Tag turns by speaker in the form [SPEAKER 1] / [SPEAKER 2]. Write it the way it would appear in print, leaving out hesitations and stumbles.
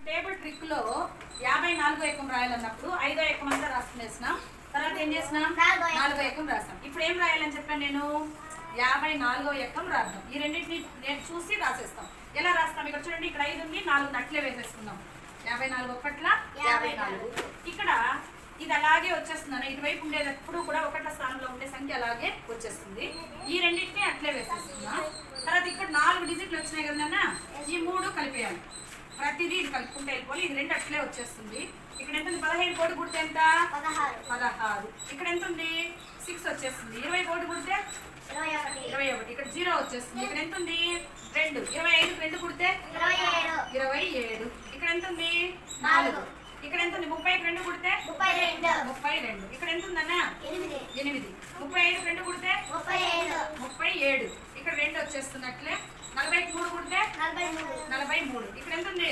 [SPEAKER 1] Table trick లో 54వ ఏకం రాయాలన్నప్పుడు 5వ ఏకం అంతా రాసుకునేసినాం. తర్వాత ఏం చేసినాం? 4వ ఏకం రాసాం. ఇప్పుడు ఏం రాయాలని చెప్పాను నేను? 54వ ఏకం రాద్దాం. ఈ రెండింటిని నేను చూసి రాసేస్తాం. ఎలా రాస్తాం? ఇక్కడ చూడండి, ఇక్కడ 5 ఉంది, 4 అట్లే వేసేసుకుందాం. 54 ఒకట్ల 54. ఇక్కడ ఇది అలాగే వచ్చేస్తుందన్న, ఇటువైపు ఉండేది ఎప్పుడు కూడా ఒకట్ల స్థానంలో ఉండే సంఖ్య అలాగే వచ్చేస్తుంది. ఈ రెండింటిని అట్లే వేసేస్తున్నాం. తర్వాత ఇక్కడ 4 డిజిట్లు వచ్చినాయి కదన్నా, ఈ 3 కలిపేయాలి. ప్రతిదీ ఇది కలుపుకుంటే వెళ్ళిపోవాలి. ఇది 2 అట్లే వచ్చేస్తుంది. ఇక్కడ ఎంత ఉంది? 15 కోటి గుర్తు ఎంత? 16. ఇక్కడ ఎంత ఉంది? 6 వచ్చేస్తుంది. 20 కోటి గుర్తే 21. ఇక్కడ 0 వచ్చేస్తుంది. ఇక్కడ ఎంత ఉంది? 2. 25 2 కుడితే 27. ఇక్కడ ఎంత ఉంది? 4. ఇక్కడ ఎంత ఉంది? 30కి 2 కుడితే 32. ఇక్కడ ఎంత ఉందన్నా? 8. 35 2 కుడితే 37. ఇక్కడ 2 వచ్చేస్తున్నట్లే. 40కి 3 కుడితే 43. ఇక్కడ ఎంత ఉంది?